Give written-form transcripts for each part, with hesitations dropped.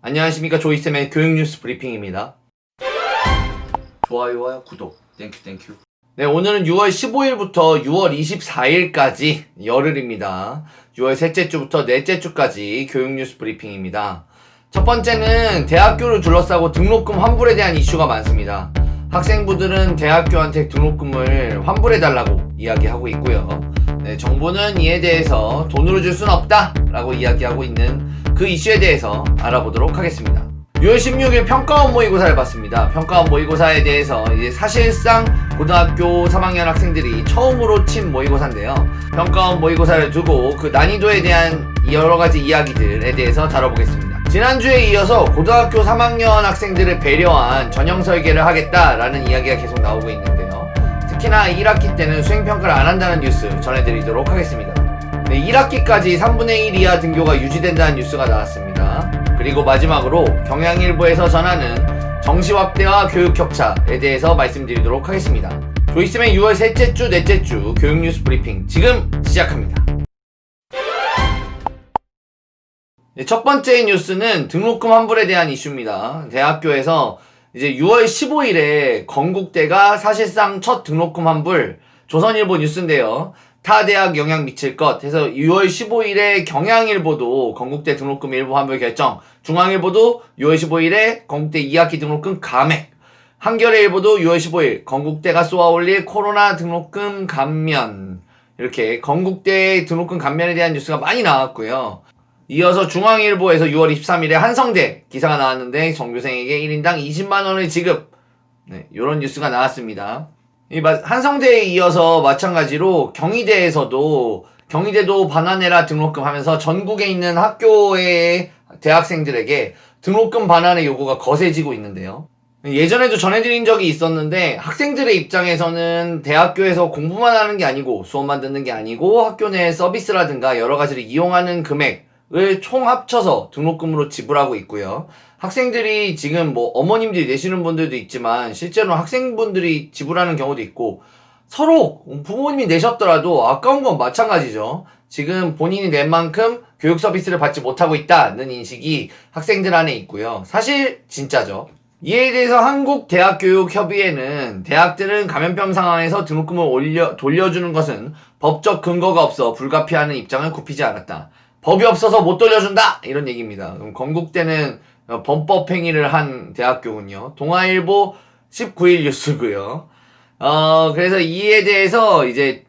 안녕하십니까, 조이쌤의 교육뉴스 브리핑입니다. 좋아요와 구독 땡큐. 네, 오늘은 6월 15일부터 6월 24일까지 열흘입니다. 6월 셋째 주부터 넷째 주까지 교육뉴스 브리핑입니다. 첫 번째는 대학교를 둘러싸고 등록금 환불에 대한 이슈가 많습니다. 학생부들은 대학교한테 등록금을 환불해달라고 이야기하고 있고요. 네, 정부는 이에 대해서 돈으로 줄 수는 없다 라고 이야기하고 있는 그 이슈에 대해서 알아보도록 하겠습니다. 6월 16일 평가원 모의고사를 봤습니다. 평가원 모의고사에 대해서 이제 사실상 고등학교 3학년 학생들이 처음으로 친 모의고사인데요. 평가원 모의고사를 두고 그 난이도에 대한 여러가지 이야기들에 대해서 다뤄보겠습니다. 지난주에 이어서 고등학교 3학년 학생들을 배려한 전형 설계를 하겠다라는 이야기가 계속 나오고 있는데요. 특히나 1학기 때는 수행평가를 안 한다는 뉴스 전해드리도록 하겠습니다. 네, 1학기까지 3분의 1 이하 등교가 유지된다는 뉴스가 나왔습니다. 그리고 마지막으로 경향일보에서 전하는 정시 확대와 교육 격차에 대해서 말씀드리도록 하겠습니다. 조이쌤의 6월 셋째 주, 넷째 주 교육 뉴스 브리핑 지금 시작합니다. 네, 첫 번째 뉴스는 등록금 환불에 대한 이슈입니다. 대학교에서 이제 6월 15일에 건국대가 사실상 첫 등록금 환불, 조선일보 뉴스인데요. 타 대학 영향 미칠 것 해서 6월 15일에 경향일보도 건국대 등록금 일부 환불 결정, 중앙일보도 6월 15일에 건국대 2학기 등록금 감액, 한겨레일보도 6월 15일 건국대가 쏘아올릴 코로나 등록금 감면, 이렇게 건국대 등록금 감면에 대한 뉴스가 많이 나왔고요. 이어서 중앙일보에서 6월 23일에 한성대 기사가 나왔는데 정교생에게 1인당 20만원을 지급, 네, 이런 뉴스가 나왔습니다. 한성대에 이어서 마찬가지로 경희대도 반환해라 등록금 하면서 전국에 있는 학교의 대학생들에게 등록금 반환의 요구가 거세지고 있는데요. 예전에도 전해드린 적이 있었는데 학생들의 입장에서는 대학교에서 공부만 하는 게 아니고 수업만 듣는 게 아니고 학교 내 서비스라든가 여러 가지를 이용하는 금액을 총 합쳐서 등록금으로 지불하고 있고요. 학생들이 지금 어머님들이 내시는 분들도 있지만 실제로 학생분들이 지불하는 경우도 있고 서로 부모님이 내셨더라도 아까운 건 마찬가지죠. 지금 본인이 낸 만큼 교육 서비스를 받지 못하고 있다는 인식이 학생들 안에 있고요. 사실 진짜죠. 이에 대해서 한국대학교육협의회는 대학들은 감염병 상황에서 등록금을 돌려주는 것은 법적 근거가 없어 불가피하는 입장을 굽히지 않았다. 법이 없어서 못 돌려준다! 이런 얘기입니다. 그럼 건국대는 범법 행위를 한 대학교군요. 동아일보 19일 뉴스고요. 그래서 이에 대해서 이제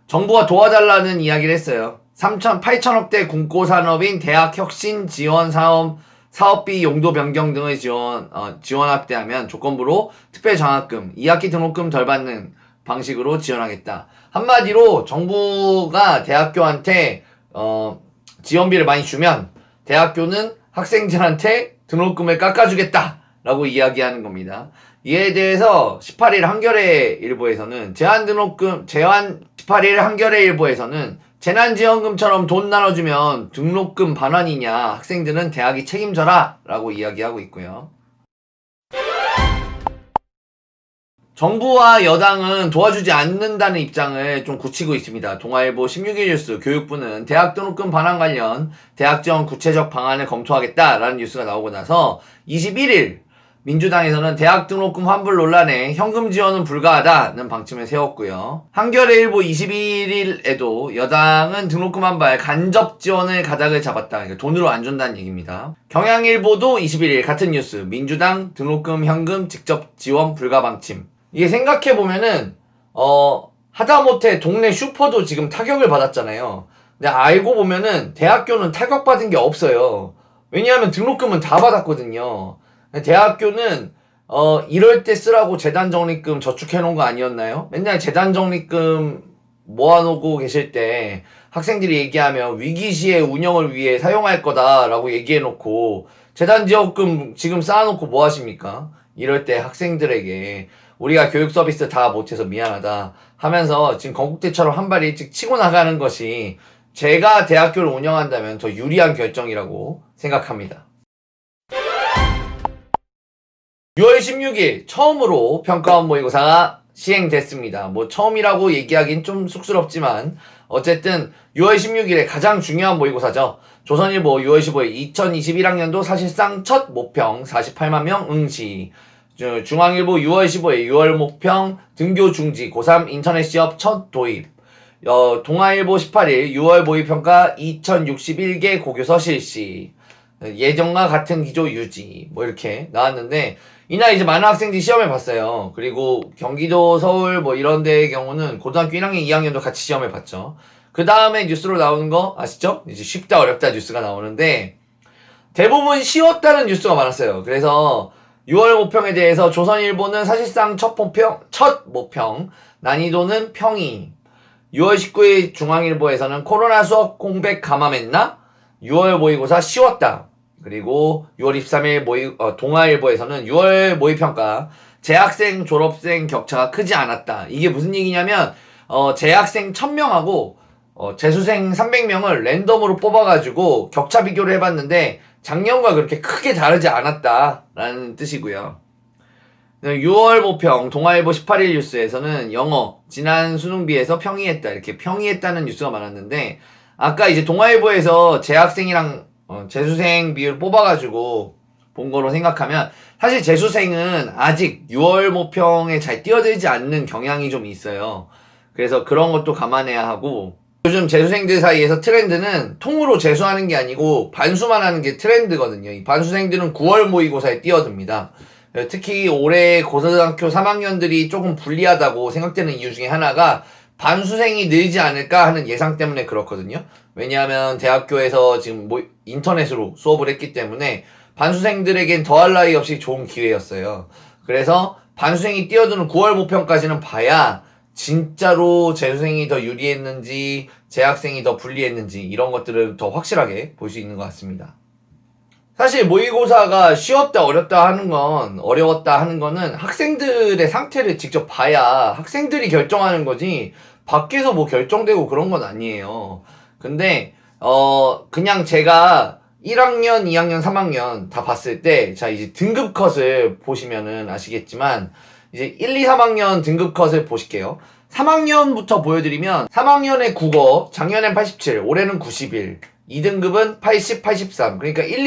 정부가 도와달라는 이야기를 했어요. 8천억대 군고산업인 대학혁신지원사업비 용도 변경 등의 지원 확대하면 조건부로 특별장학금, 2학기 등록금 덜 받는 방식으로 지원하겠다. 한마디로 정부가 대학교한테 지원비를 많이 주면 대학교는 학생들한테 등록금을 깎아주겠다라고 이야기하는 겁니다. 이에 대해서 18일 한겨레일보에서는 18일 한겨레일보에서는 재난지원금처럼 돈 나눠주면 등록금 반환이냐, 학생들은 대학이 책임져라 라고 이야기하고 있고요. 정부와 여당은 도와주지 않는다는 입장을 좀 굳히고 있습니다. 동아일보 16일 뉴스 교육부는 대학 등록금 반환 관련 대학 지원 구체적 방안을 검토하겠다라는 뉴스가 나오고 나서 21일 민주당에서는 대학 등록금 환불 논란에 현금 지원은 불가하다는 방침을 세웠고요. 한겨레일보 21일에도 여당은 등록금 환불 간접 지원을 가닥을 잡았다. 그러니까 돈으로 안 준다는 얘기입니다. 경향일보도 21일 같은 뉴스 민주당 등록금 현금 직접 지원 불가 방침. 이게 생각해보면은 하다못해 동네 슈퍼도 지금 타격을 받았잖아요. 근데 알고 보면은 대학교는 타격받은 게 없어요. 왜냐하면 등록금은 다 받았거든요. 대학교는 이럴 때 쓰라고 재단 적립금 저축해 놓은 거 아니었나요? 맨날 재단 적립금 모아놓고 계실 때 학생들이 얘기하면 위기 시에 운영을 위해 사용할 거다라고 얘기해 놓고 재단 지원금 지금 쌓아놓고 뭐 하십니까? 이럴 때 학생들에게 우리가 교육 서비스 다 못해서 미안하다 하면서 지금 건국대처럼 한 발 일찍 치고 나가는 것이 제가 대학교를 운영한다면 더 유리한 결정이라고 생각합니다. 6월 16일 처음으로 평가원 모의고사가 시행됐습니다. 뭐 처음이라고 얘기하긴 좀 쑥스럽지만 어쨌든 6월 16일에 가장 중요한 모의고사죠. 조선일보 6월 15일 2021학년도 사실상 첫 모평 48만 명 응시. 중앙일보 6월 15일 6월 모평 등교 중지 고3 인터넷 시험 첫 도입. 동아일보 18일 6월 모의평가 2061개 고교서 실시. 예정과 같은 기조 유지. 뭐 이렇게 나왔는데 이날 이제 많은 학생들이 시험을 봤어요. 그리고 경기도, 서울 뭐 이런 데의 경우는 고등학교 1학년, 2학년도 같이 시험을 봤죠. 그 다음에 뉴스로 나오는 거 아시죠? 이제 쉽다 어렵다 뉴스가 나오는데 대부분 쉬웠다는 뉴스가 많았어요. 그래서 6월 모평에 대해서 조선일보는 사실상 첫 모평, 난이도는 평이. 6월 19일 중앙일보에서는 코로나 수업 공백 감함했나? 6월 모의고사 쉬웠다. 그리고 6월 23일 동아일보에서는 6월 모의평가 재학생 졸업생 격차가 크지 않았다. 이게 무슨 얘기냐면 재학생 1000명하고 재수생 300명을 랜덤으로 뽑아가지고 격차 비교를 해봤는데 작년과 그렇게 크게 다르지 않았다라는 뜻이고요. 6월 모평 동아일보 18일 뉴스에서는 영어 지난 수능비에서 평이했다 이렇게 평이했다는 뉴스가 많았는데 아까 이제 동아일보에서 재학생이랑 재수생 비율 뽑아가지고 본 거로 생각하면 사실 재수생은 아직 6월 모평에 잘 뛰어들지 않는 경향이 좀 있어요. 그래서 그런 것도 감안해야 하고 요즘 재수생들 사이에서 트렌드는 통으로 재수하는 게 아니고 반수만 하는 게 트렌드거든요. 이 반수생들은 9월 모의고사에 뛰어듭니다. 특히 올해 고등학교 3학년들이 조금 불리하다고 생각되는 이유 중에 하나가 반수생이 늘지 않을까 하는 예상 때문에 그렇거든요. 왜냐하면 대학교에서 지금 인터넷으로 수업을 했기 때문에 반수생들에겐 더할 나위 없이 좋은 기회였어요. 그래서 반수생이 뛰어드는 9월 모평까지는 봐야 진짜로 재수생이 더 유리했는지 재학생이 더 불리했는지 이런 것들을 더 확실하게 볼 수 있는 것 같습니다. 사실 모의고사가 쉬웠다 어렵다 하는 건 어려웠다 하는 거는 학생들의 상태를 직접 봐야 학생들이 결정하는 거지 밖에서 뭐 결정되고 그런 건 아니에요. 근데 그냥 제가 1학년, 2학년, 3학년 다 봤을 때 자 이제 등급 컷을 보시면은 아시겠지만 이제 1, 2, 3학년 등급 컷을 보실게요. 3학년부터 보여드리면 3학년의 국어 작년엔 87, 올해는 91. 2등급은 80, 83. 그러니까 1,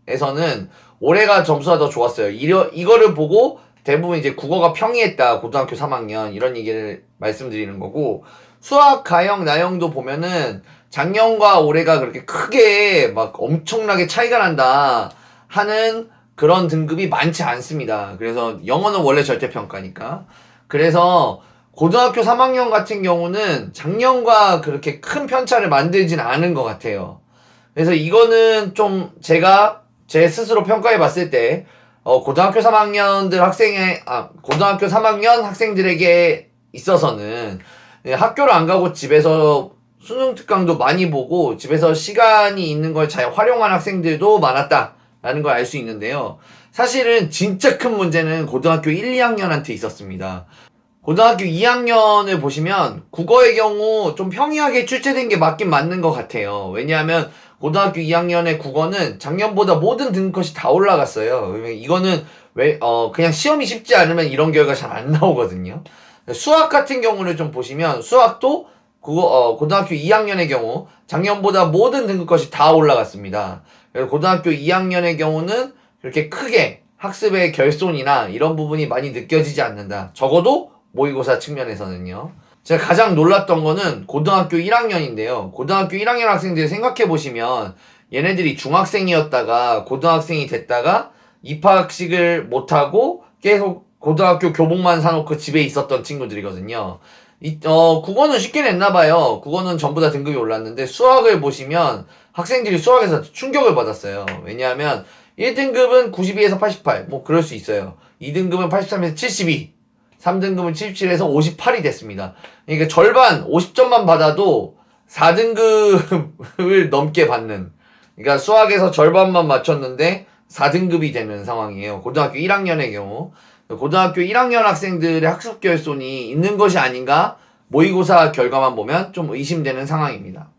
2등급에서는 올해가 점수가 더 좋았어요. 이거를 보고 대부분 이제 국어가 평이했다. 고등학교 3학년. 이런 얘기를 말씀드리는 거고. 수학, 가형, 나형도 보면은 작년과 올해가 그렇게 크게 막 엄청나게 차이가 난다 하는 그런 등급이 많지 않습니다. 그래서 영어는 원래 절대평가니까. 그래서 고등학교 3학년 같은 경우는 작년과 그렇게 큰 편차를 만들진 않은 것 같아요. 그래서 이거는 좀 제가 제 스스로 평가해 봤을 때 고등학교 3학년들 고등학교 3학년 학생들에게 있어서는 학교를 안 가고 집에서 수능 특강도 많이 보고 집에서 시간이 있는 걸 잘 활용한 학생들도 많았다라는 걸 알 수 있는데요. 사실은 진짜 큰 문제는 고등학교 1, 2학년한테 있었습니다. 고등학교 2학년을 보시면 국어의 경우 좀 평이하게 출제된 게 맞긴 맞는 것 같아요. 왜냐하면 고등학교 2학년의 국어는 작년보다 모든 등급컷이 다 올라갔어요. 이거는 그냥 시험이 쉽지 않으면 이런 결과 잘 안 나오거든요. 수학 같은 경우를 좀 보시면 수학도 고등학교 2학년의 경우 작년보다 모든 등급컷이 다 올라갔습니다. 그래서 고등학교 2학년의 경우는 그렇게 크게 학습의 결손이나 이런 부분이 많이 느껴지지 않는다. 적어도 모의고사 측면에서는요. 제가 가장 놀랐던 거는 고등학교 1학년인데요. 고등학교 1학년 학생들 생각해보시면 얘네들이 중학생이었다가 고등학생이 됐다가 입학식을 못하고 계속 고등학교 교복만 사놓고 집에 있었던 친구들이거든요. 국어는 쉽게 냈나봐요. 국어는 전부 다 등급이 올랐는데 수학을 보시면 학생들이 수학에서 충격을 받았어요. 왜냐하면 1등급은 92에서 88, 뭐 그럴 수 있어요. 2등급은 83에서 72, 3등급은 77에서 58이 됐습니다. 그러니까 절반 50점만 받아도 4등급을 넘게 받는, 그러니까 수학에서 절반만 맞췄는데 4등급이 되는 상황이에요. 고등학교 1학년의 경우. 고등학교 1학년 학생들의 학습 결손이 있는 것이 아닌가 모의고사 결과만 보면 좀 의심되는 상황입니다.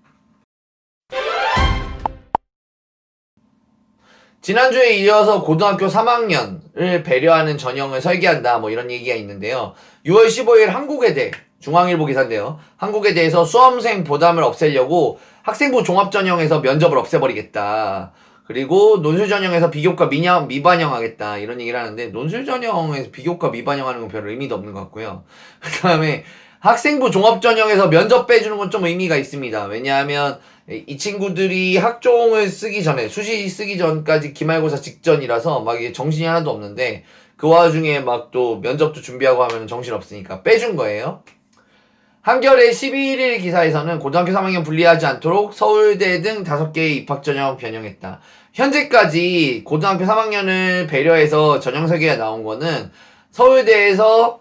지난주에 이어서 고등학교 3학년을 배려하는 전형을 설계한다 뭐 이런 얘기가 있는데요. 6월 15일 한국외대 중앙일보 기사인데요. 한국외대에서 수험생 부담을 없애려고 학생부 종합전형에서 면접을 없애버리겠다. 그리고 논술전형에서 비교과 미반영하겠다 이런 얘기를 하는데, 논술전형에서 비교과 미반영하는 건 별 의미도 없는 것 같고요. 그 다음에 학생부 종합전형에서 면접 빼주는 건 좀 의미가 있습니다. 왜냐하면 이 친구들이 학종을 쓰기 전에, 수시 쓰기 전까지 기말고사 직전이라서 막 이게 정신이 하나도 없는데, 그 와중에 막 또 면접도 준비하고 하면 정신 없으니까 빼준 거예요. 한겨레 11일 기사에서는 고등학교 3학년 분리하지 않도록 서울대 등 5개의 입학전형 변형했다. 현재까지 고등학교 3학년을 배려해서 전형 설계가 나온 거는 서울대에서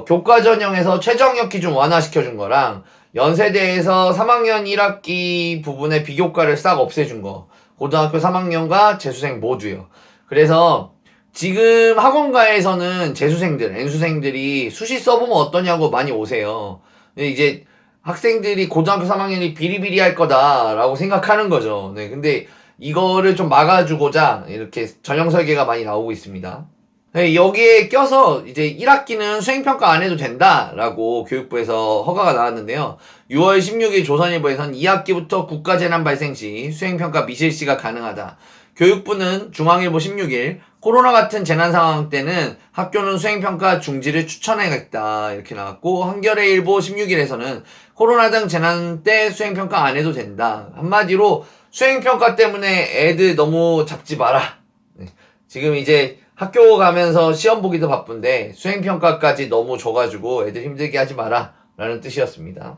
교과전형에서 최저학력 기준 완화시켜준 거랑 연세대에서 3학년 1학기 부분에 비교과를 싹 없애준 거, 고등학교 3학년과 재수생 모두요. 그래서 지금 학원가에서는 재수생들, N수생들이 수시 써보면 어떠냐고 많이 오세요. 근데 이제 학생들이 고등학교 3학년이 비리비리할 거다라고 생각하는 거죠. 네, 근데 이거를 좀 막아주고자 이렇게 전형 설계가 많이 나오고 있습니다. 네, 여기에 껴서 이제 1학기는 수행평가 안 해도 된다라고 교육부에서 허가가 나왔는데요. 6월 16일 조선일보에선 2학기부터 국가재난 발생 시 수행평가 미실시가 가능하다. 교육부는 중앙일보 16일 코로나 같은 재난 상황 때는 학교는 수행평가 중지를 추천하겠다 이렇게 나왔고, 한겨레일보 16일에서는 코로나 등 재난 때 수행평가 안 해도 된다. 한마디로 수행평가 때문에 애들 너무 잡지 마라. 네. 지금 이제 학교 가면서 시험 보기도 바쁜데 수행평가까지 너무 줘가지고 애들 힘들게 하지 마라 라는 뜻이었습니다.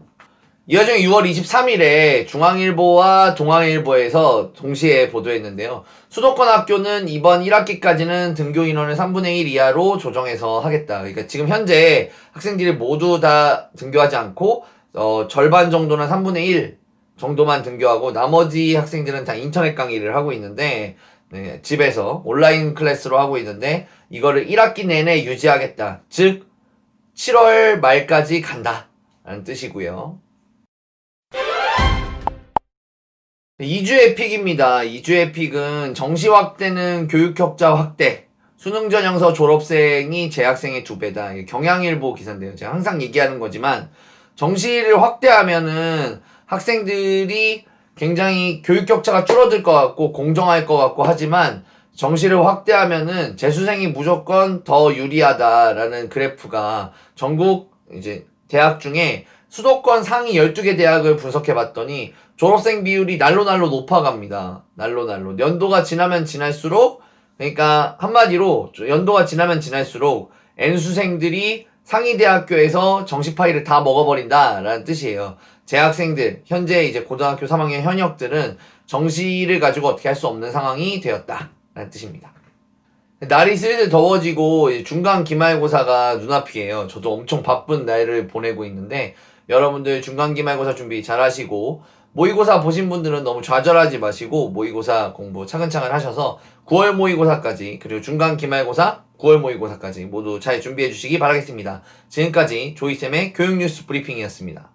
이 와중에 6월 23일에 중앙일보와 동아일보에서 동시에 보도했는데요. 수도권 학교는 이번 1학기까지는 등교 인원을 3분의 1 이하로 조정해서 하겠다. 그러니까 지금 현재 학생들이 모두 다 등교하지 않고 절반 정도나 3분의 1 정도만 등교하고 나머지 학생들은 다 인터넷 강의를 하고 있는데, 네, 집에서 온라인 클래스로 하고 있는데 이거를 1학기 내내 유지하겠다. 즉 7월 말까지 간다 라는 뜻이고요. 2주의 픽입니다. 2주의 픽은 정시 확대는 교육 격차 확대. 수능 전형서 졸업생이 재학생의 2배다. 경향일보 기사인데요. 제가 항상 얘기하는 거지만 정시를 확대하면은 학생들이 굉장히 교육 격차가 줄어들 것 같고 공정할 것 같고 하지만, 정시를 확대하면은 재수생이 무조건 더 유리하다라는 그래프가 전국 이제 대학 중에 수도권 상위 12개 대학을 분석해 봤더니 졸업생 비율이 날로 높아갑니다. 날로. 연도가 지나면 지날수록, 그러니까 한마디로 연도가 지나면 지날수록 N수생들이 상위 대학교에서 정시 파일을 다 먹어버린다라는 뜻이에요. 재학생들, 현재 이제 고등학교 3학년 현역들은 정시를 가지고 어떻게 할 수 없는 상황이 되었다라는 뜻입니다. 날이 슬슬 더워지고 중간 기말고사가 눈앞이에요. 저도 엄청 바쁜 날을 보내고 있는데 여러분들 중간 기말고사 준비 잘 하시고, 모의고사 보신 분들은 너무 좌절하지 마시고 모의고사 공부 차근차근 하셔서 9월 모의고사까지, 그리고 중간 기말고사 9월 모의고사까지 모두 잘 준비해 주시기 바라겠습니다. 지금까지 조이쌤의 교육뉴스 브리핑이었습니다.